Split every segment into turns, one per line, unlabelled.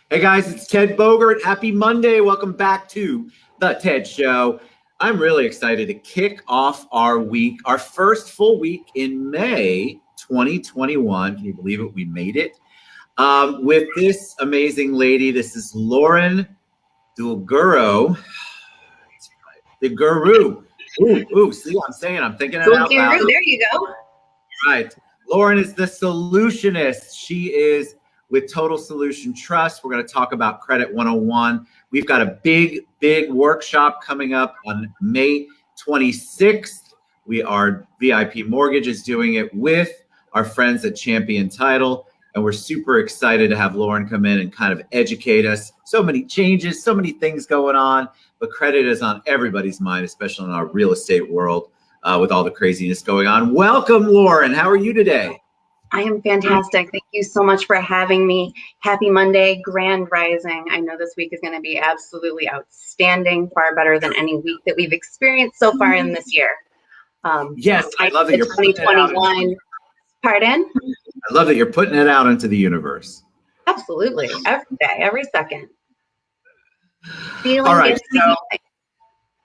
Hey guys, it's Ted Bogert. Happy Monday. Welcome back to The Ted Show. I'm really excited to kick off our week, our first full week in May 2021. Can you believe it? We made it. With this amazing lady. This is Lauren Dulgheru. Dulgheru. Ooh, see what I'm saying? I'm thinking it out loud.
There you go.
Right. Lauren is the Solutionist. She is with Total Solution Trust. We're going to talk about Credit 101. We've got a big workshop coming up on May 26th. VIP Mortgage is doing it with our friends at Champion Title. And we're super excited to have Lauren come in and kind of educate us. So many changes, so many things going on, but credit is on everybody's mind, especially in our real estate world with all the craziness going on. Welcome, Lauren. How are you today?
I am fantastic. Thank you so much for having me. Happy Monday, Grand Rising. I know this week is going to be absolutely outstanding, far better than any week that we've experienced so far in this year.
Yes, I love that you're putting it out.
2021. Pardon?
I love that you're putting it out into the universe.
Absolutely. Every day, every second. Feeling
all right.
good.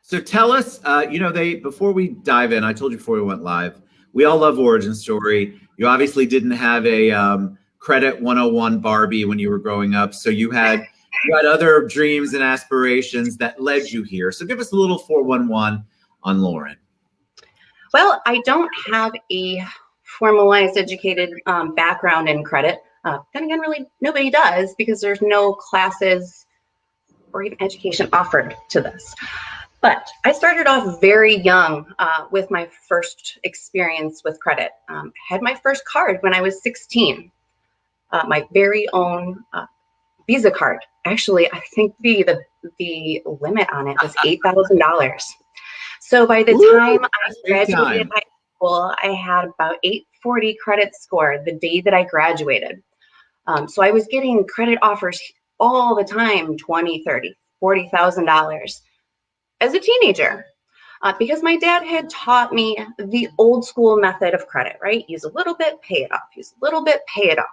So tell us, before we dive in, I told you before we went live, we all love origin story. You obviously didn't have a Credit 101 Barbie when you were growing up. So you had other dreams and aspirations that led you here. So give us a little 411 on Lauren.
Well, I don't have a formalized educated background in credit. Then again, really nobody does because there's no classes or even education offered to this. But I started off very young with my first experience with credit. Had my first card when I was 16, my very own Visa card. Actually, I think the limit on it was $8,000. So by the time I graduated high school, I had about 840 credit score the day that I graduated. So I was getting credit offers all the time, $20,000, $30,000, $40,000 as a teenager, because my dad had taught me the old school method of credit, right? Use a little bit, pay it off. Use a little bit, pay it off.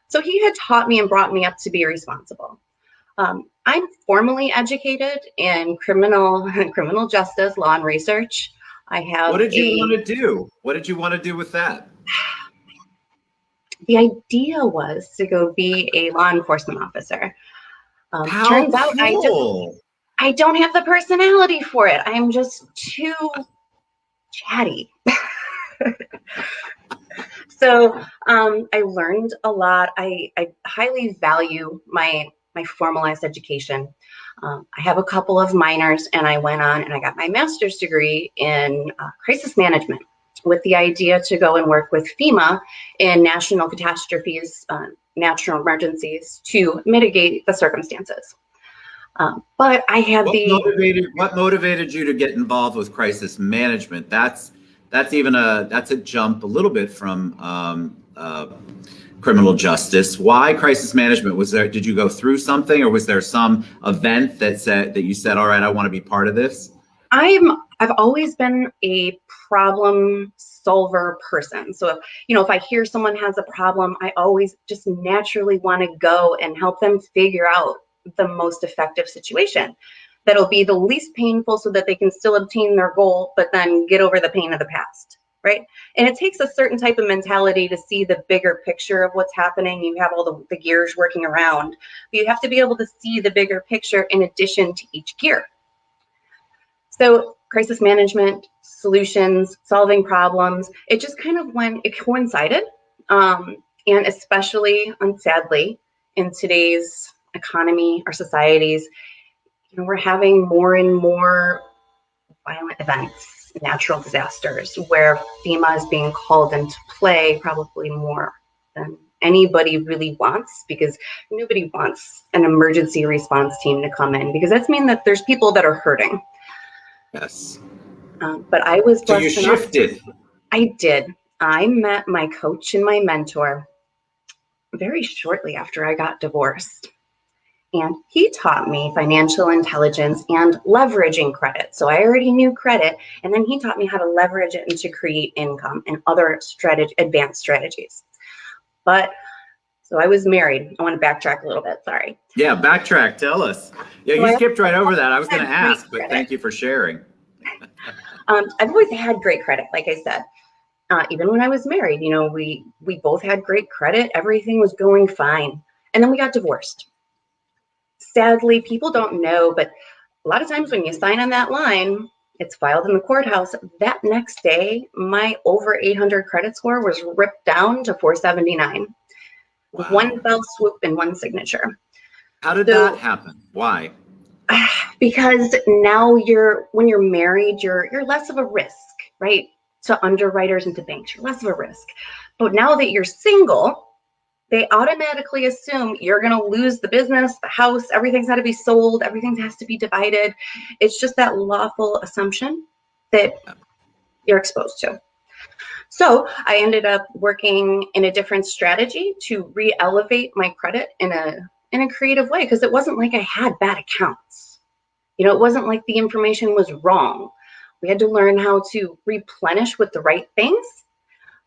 So he had taught me and brought me up to be responsible. I'm formally educated in criminal justice, law and research. I have.
What did you want to do? What did you want to do with that?
The idea was to go be a law enforcement officer.
Turns out
I don't have the personality for it. I'm just too chatty. So I learned a lot. I highly value my formalized education. I have a couple of minors, and I went on and I got my master's degree in crisis management with the idea to go and work with FEMA in national catastrophes, natural emergencies, to mitigate the circumstances. But I have
what motivated you to get involved with crisis management? That's a jump a little bit from criminal justice. Why crisis management? Did you go through something, or was there some event that you said, all right, I want to be part of this?
I've always been a problem solver person. So if I hear someone has a problem, I always just naturally want to go and help them figure out the most effective situation that'll be the least painful so that they can still obtain their goal, but then get over the pain of the past, right? And it takes a certain type of mentality to see the bigger picture of what's happening. You have all the gears working around, but you have to be able to see the bigger picture in addition to each gear. So crisis management, solutions, solving problems, it just kind of it coincided. And especially, sadly, in today's economy, our societies, we're having more and more violent events, natural disasters, where FEMA is being called into play probably more than anybody really wants, because nobody wants an emergency response team to come in, because that's mean that there's people that are hurting.
Yes.
But I was blessed.
So you shifted.
I did. I met my coach and my mentor very shortly after I got divorced. And he taught me financial intelligence and leveraging credit. So I already knew credit, and then he taught me how to leverage it and to create income and other advanced strategies. But So I was married. I want to backtrack a little bit. Sorry.
Yeah, backtrack. Tell us. Yeah,
So
you
I
skipped right over that. I was going to
had great
ask, but
credit.
thank you for sharing.
I've always had great credit, like I said. Even when I was married, you know, we both had great credit. Everything was going fine. And then we got divorced. Sadly, people don't know, but a lot of times when you sign on that line, it's filed in the courthouse. That next day, my over 800 credit score was ripped down to 479.
Wow.
One fell swoop and one signature.
How did that happen? Why?
Because now when you're married, you're less of a risk, right? To underwriters and to banks, you're less of a risk. But now that you're single, they automatically assume you're going to lose the business, the house, everything's got to be sold, everything has to be divided. It's just that lawful assumption that you're exposed to. So I ended up working in a different strategy to re-elevate my credit in a creative way, because it wasn't like I had bad accounts. You know, it wasn't like the information was wrong. We had to learn how to replenish with the right things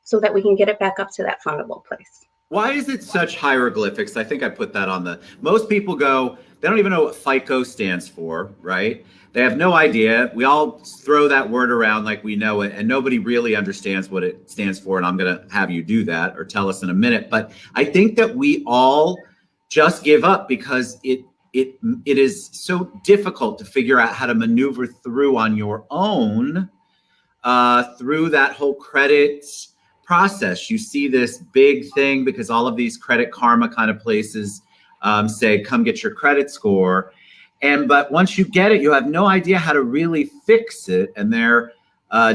so that we can get it back up to that fundable place.
Why is it such hieroglyphics? I think I put that on most people go, they don't even know what FICO stands for, right? They have no idea. We all throw that word around like we know it, and nobody really understands what it stands for. And I'm going to have you do that or tell us in a minute. But I think that we all just give up because it is so difficult to figure out how to maneuver through on your own through that whole credit process. You see this big thing because all of these credit karma kind of places say, come get your credit score. But once you get it, you have no idea how to really fix it. And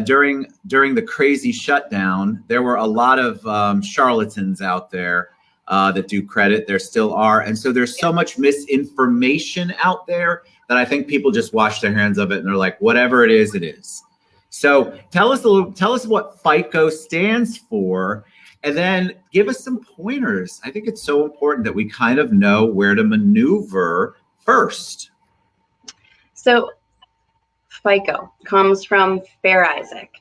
during the crazy shutdown, there were a lot of charlatans out there that do credit. There still are. And so there's so much misinformation out there that I think people just wash their hands of it and they're like, whatever it is, it is. So tell us what FICO stands for, and then give us some pointers. I think it's so important that we kind of know where to maneuver first.
So FICO comes from Fair Isaac,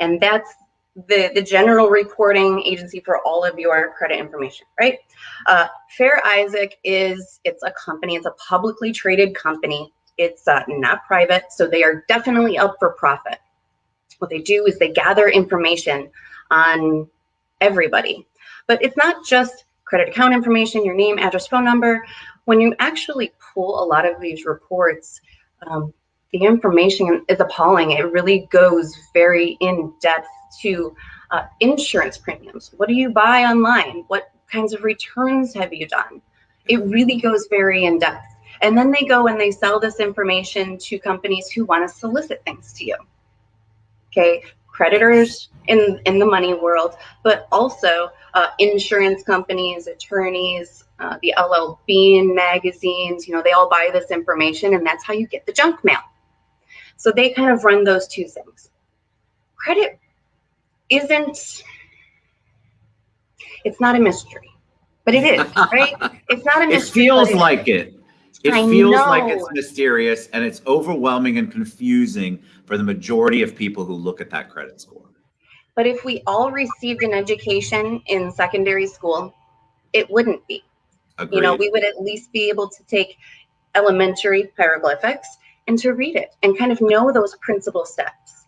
and that's the general reporting agency for all of your credit information, right? Fair Isaac it's a company, it's a publicly traded company. It's not private, so they are definitely up for profit. What they do is they gather information on everybody, but it's not just credit account information, your name, address, phone number. When you actually pull a lot of these reports, the information is appalling. It really goes very in depth to insurance premiums. What do you buy online? What kinds of returns have you done? It really goes very in depth. And then they go and they sell this information to companies who want to solicit things to you. Okay, creditors in the money world, but also insurance companies, attorneys, the LL Bean magazines, you know, they all buy this information, and that's how you get the junk mail. So they kind of run those two things. Credit it's not a mystery, but it is, right? It's not a mystery.
It feels like it. It feels like it's mysterious, and it's overwhelming and confusing for the majority of people who look at that credit score.
But if we all received an education in secondary school, it wouldn't be. Agreed. You know, we would at least be able to take elementary hieroglyphics and to read it and kind of know those principal steps.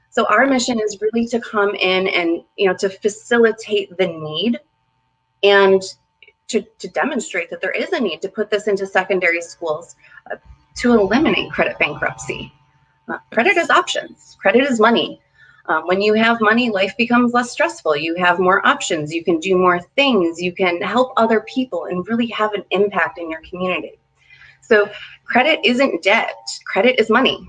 So our mission is really to come in and, you know, to facilitate the need and to demonstrate that there is a need to put this into secondary schools to eliminate credit bankruptcy. Credit is options. Credit is money. When you have money, life becomes less stressful. You have more options. You can do more things. You can help other people and really have an impact in your community. So credit isn't debt. Credit is money.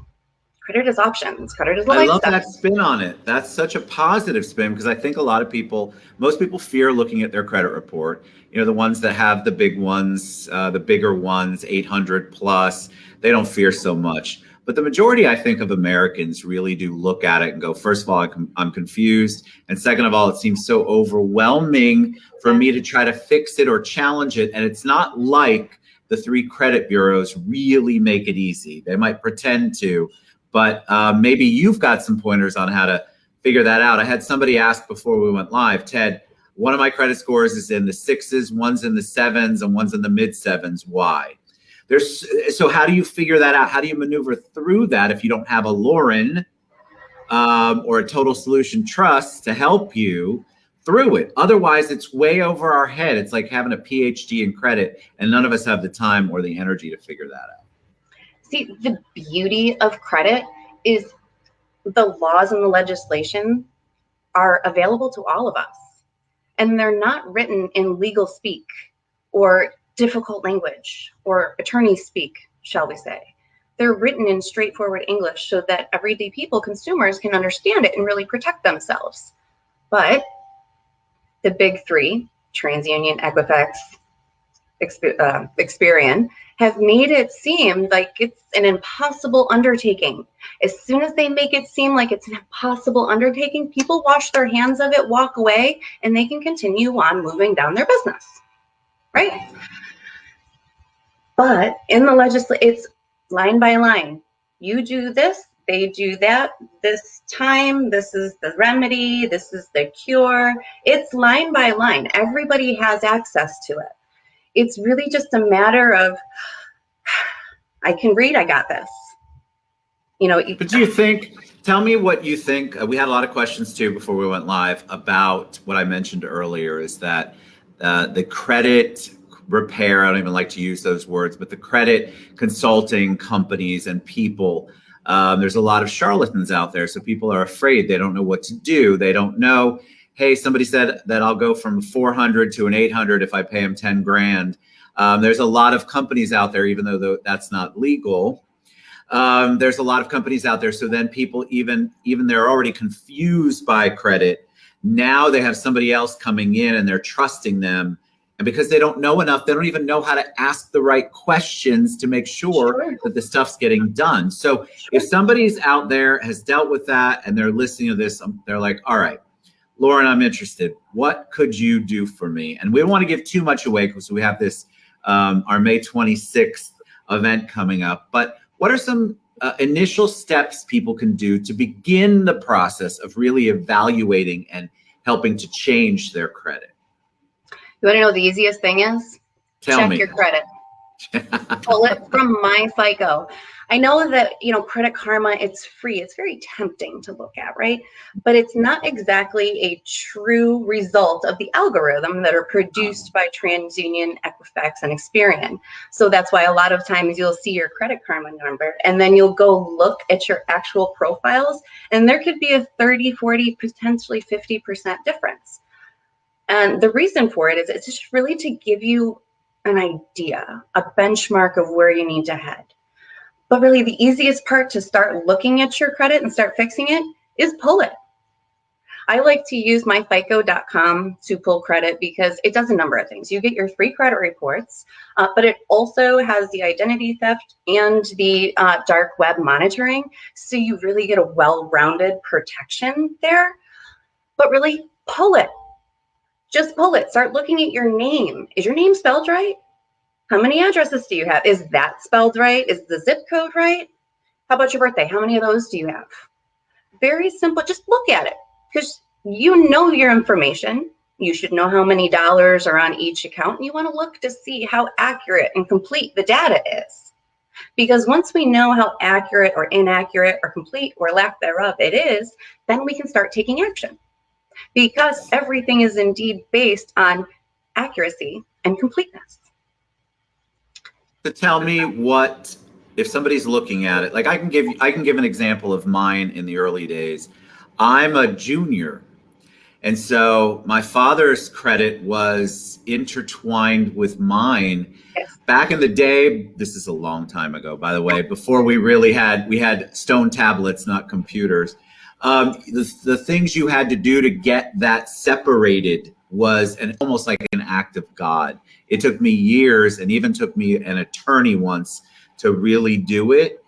Credit is options. Credit is a lifestyle.
I love that spin on it. That's such a positive spin, because I think most people fear looking at their credit report. You know, the ones that have the big ones, the bigger ones, 800 plus, they don't fear so much. But the majority, I think, of Americans really do look at it and go, first of all, I'm confused. And second of all, it seems so overwhelming for me to try to fix it or challenge it. And it's not like the 3 credit bureaus really make it easy. They might pretend to, but maybe you've got some pointers on how to figure that out. I had somebody ask before we went live, Ted, one of my credit scores is in the 6s, one's in the 7s, and one's in the mid 7s. Why? So how do you figure that out? How do you maneuver through that if you don't have a Lauren or a Total Solution Trust to help you through it? Otherwise, it's way over our head. It's like having a PhD in credit, and none of us have the time or the energy to figure that out.
See, the beauty of credit is the laws and the legislation are available to all of us. And they're not written in legal speak or difficult language or attorney speak, shall we say. They're written in straightforward English so that everyday people, consumers, can understand it and really protect themselves. But the big three, TransUnion, Equifax, Experian, have made it seem like it's an impossible undertaking. As soon as they make it seem like it's an impossible undertaking, people wash their hands of it, walk away, and they can continue on moving down their business, right? But in the legislation, it's line by line. You do this, they do that, this time, this is the remedy, this is the cure. It's line by line. Everybody has access to it. It's really just a matter of, I can read, I got this. You know.
But do you think, tell me what you think, we had a lot of questions too before we went live about what I mentioned earlier, is that the credit repair, I don't even like to use those words, but the credit consulting companies and people, there's a lot of charlatans out there. So people are afraid, they don't know what to do. They don't know, hey, somebody said that I'll go from 400 to an 800 if I pay them 10 grand. There's a lot of companies out there, even though that's not legal. There's a lot of companies out there. So then people, even they're already confused by credit. Now they have somebody else coming in and they're trusting them. And because they don't know enough, they don't even know how to ask the right questions to make sure that the stuff's getting done. So if somebody's out there has dealt with that and they're listening to this, they're like, all right, Lauren, I'm interested. What could you do for me? And we don't want to give too much away because we have this, our May 26th event coming up. But what are some initial steps people can do to begin the process of really evaluating and helping to change their credit?
You want to know the easiest thing is? Check your credit. Pull it from my FICO. I know that, you know, Credit Karma, it's free. It's very tempting to look at, right? But it's not exactly a true result of the algorithm that are produced by TransUnion, Equifax, and Experian. So that's why a lot of times you'll see your Credit Karma number and then you'll go look at your actual profiles and there could be a 30, 40, potentially 50% difference. And the reason for it is it's just really to give you an idea, a benchmark of where you need to head. But really the easiest part to start looking at your credit and start fixing it is pull it. I like to use myfico.com to pull credit because it does a number of things. You get your free credit reports, but it also has the identity theft and the dark web monitoring. So you really get a well-rounded protection there, but really pull it. Just pull it. Start looking at your name. Is your name spelled right? How many addresses do you have? Is that spelled right? Is the zip code right? How about your birthday? How many of those do you have? Very simple. Just look at it because you know your information. You should know how many dollars are on each account. And you want to look to see how accurate and complete the data is. Because once we know how accurate or inaccurate or complete or lack thereof it is, then we can start taking action. Because everything is indeed based on accuracy and completeness.
So tell me what, if somebody's looking at it, like I can give an example of mine in the early days. I'm a junior. And so my father's credit was intertwined with mine.
Yes.
Back in the day, this is a long time ago, by the way, before we had stone tablets, not computers. The things you had to do to get that separated was almost like an act of God. It took me years and even took me an attorney once to really do it.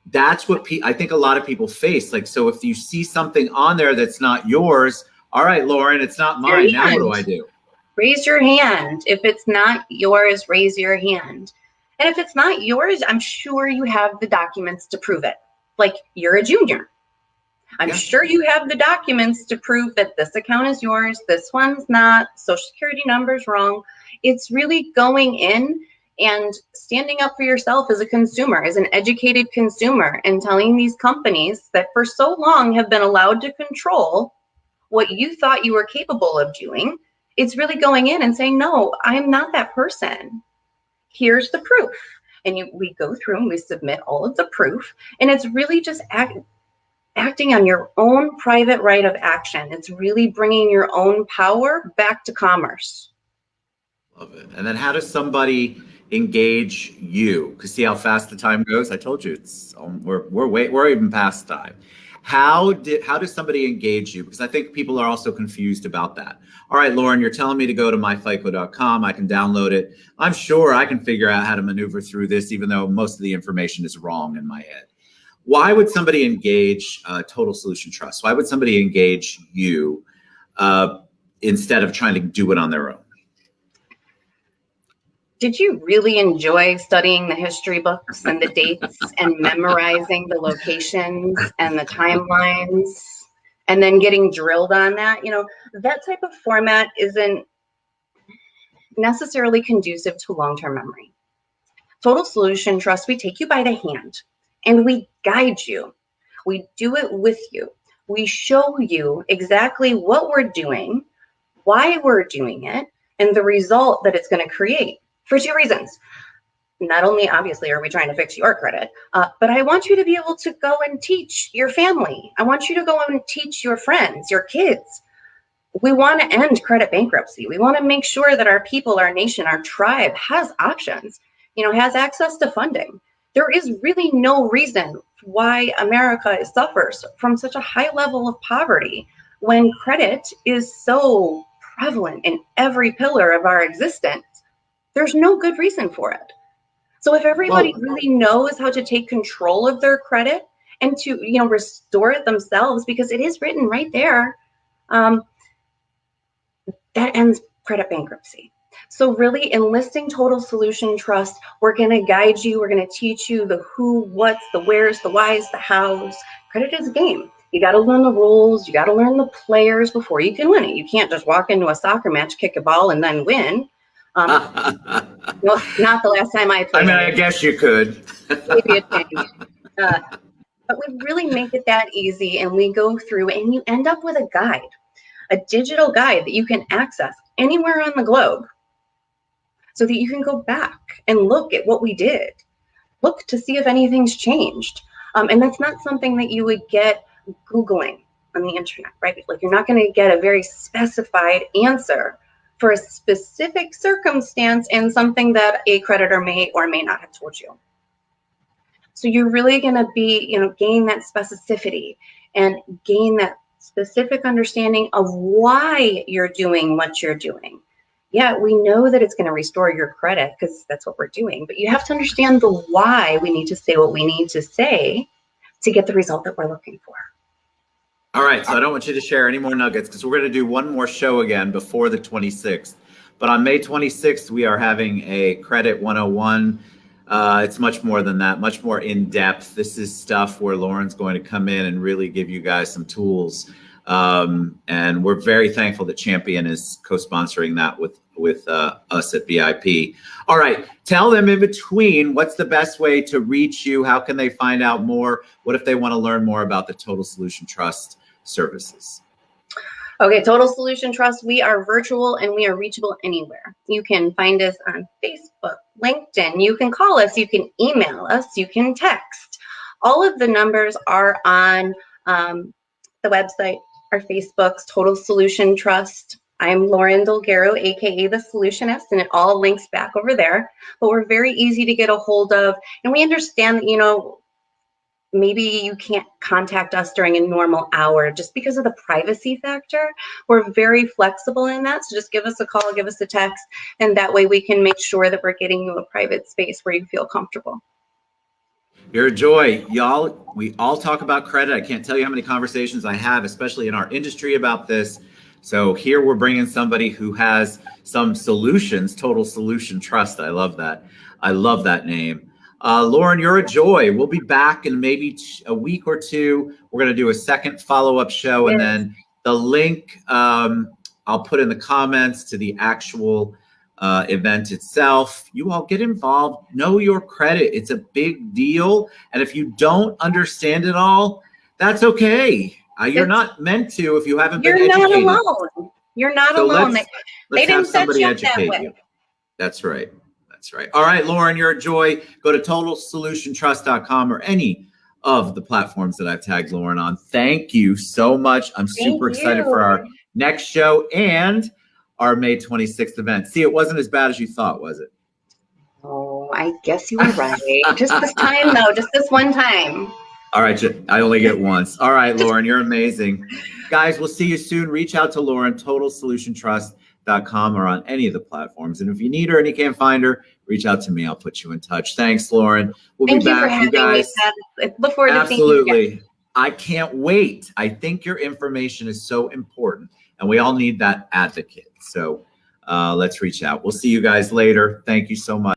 That's what I think a lot of people face. Like, so if you see something on there that's not yours, all right, Lauren, it's not mine. Now what do I do?
Raise your hand. If it's not yours, raise your hand. And if it's not yours, I'm sure you have the documents to prove it. Like you're a junior. I'm sure you have the documents to prove that this account is yours, this one's not, social security number's wrong. It's really going in and standing up for yourself as a consumer, as an educated consumer, and telling these companies that for so long have been allowed to control what you thought you were capable of doing. It's really going in and saying, no, I'm not that person. Here's the proof. And we go through and we submit all of the proof. And it's really just acting on your own private right of action. It's really bringing your own power back to commerce.
Love it. And then how does somebody engage you? Because see how fast the time goes? I told you it's we're even past time. How does somebody engage you? Because I think people are also confused about that. All right, Lauren, you're telling me to go to myfico.com. I can download it. I'm sure I can figure out how to maneuver through this, even though most of the information is wrong in my head. Why would somebody engage Total Solution Trust? Why would somebody engage you instead of trying to do it on their own?
Did you really enjoy studying the history books and the dates and memorizing the locations and the timelines and then getting drilled on that? You know, that type of format isn't necessarily conducive to long-term memory. Total Solution Trust, we take you by the hand and we guide you. We do it with you. We show you exactly what we're doing, why we're doing it, and the result that it's going to create. For two reasons. Not only, obviously, are we trying to fix your credit, but I want you to be able to go and teach your family. I want you to go and teach your friends, your kids. We want to end credit bankruptcy. We want to make sure that our people, our nation, our tribe has options, has access to funding. There is really no reason why America suffers from such a high level of poverty when credit is so prevalent in every pillar of our existence. There's no good reason for it. So if everybody really knows how to take control of their credit and to, restore it themselves, because it is written right there, that ends credit bankruptcy. So really enlisting Total Solution Trust, we're going to guide you. We're going to teach you the who, what's, the where's, the why's, the how's. Credit is a game. You got to learn the rules. You got to learn the players before you can win it. You can't just walk into a soccer match, kick a ball, and then win. Well, not the last time I played.
I mean, I guess you could.
Maybe a change. But we really make it that easy, and we go through, and you end up with a guide, a digital guide that you can access anywhere on the globe so that you can go back and look at what we did, look to see if anything's changed. And that's not something that you would get Googling on the internet, right? Like, you're not going to get a very specified answer for a specific circumstance and something that a creditor may or may not have told you. So you're really going to be, gain that specificity and gain that specific understanding of why you're doing what you're doing. Yeah, we know that it's going to restore your credit because that's what we're doing, but you have to understand the why we need to say what we need to say to get the result that we're looking for.
All right, so I don't want you to share any more nuggets because we're going to do one more show again before the 26th. But on May 26th, we are having a Credit 101. It's much more than that, much more in depth. This is stuff where Lauren's going to come in and really give you guys some tools. And we're very thankful that Champion is co-sponsoring that with us at BIP. All right, tell them in between, what's the best way to reach you? How can they find out more? What if they want to learn more about the Total Solution Trust services?
Okay, Total Solution Trust, we are virtual and we are reachable anywhere. You can find us on Facebook, LinkedIn, you can call us, you can email us, you can text. All of the numbers are on the website, our Facebook's Total Solution Trust. I'm Lauren Dulgheru, AKA the Solutionist, and it all links back over there. But we're very easy to get a hold of, and we understand that, maybe you can't contact us during a normal hour just because of the privacy factor. We're very flexible in that. So just give us a call, give us a text, and that way we can make sure that we're getting you a private space where you feel comfortable.
You're a joy, y'all. We all talk about credit. I can't tell you how many conversations I have, especially in our industry, about this. So here we're bringing somebody who has some solutions, Total Solution Trust. I love that. I love that name. Lauren, you're a joy. We'll be back in maybe a week or two. We're going to do a second follow-up show, and then the link I'll put in the comments to the actual event itself. You all get involved. Know your credit. It's a big deal. And if you don't understand it all, that's okay. You're not meant to if you haven't been educated.
You're not alone. You're not alone.
Let's have somebody educate you. That's right. That's right. All right, Lauren, you're a joy. Go to totalsolutiontrust.com or any of the platforms that I've tagged Lauren on. Thank you so much. I'm super excited for our next show and our May 26th event. See, it wasn't as bad as you thought, was it?
Oh, I guess you were right. Just this time, though. Just this one time.
All right, I only get once. All right, Lauren, you're amazing. Guys, we'll see you soon. Reach out to Lauren, totalsolutiontrust.com or on any of the platforms. And if you need her and you can't find her, reach out to me. I'll put you in touch. Thanks, Lauren. We'll be back, you guys.
Look forward to
absolutely. I can't wait. I think your information is so important, and we all need that advocate. So let's reach out. We'll see you guys later. Thank you so much.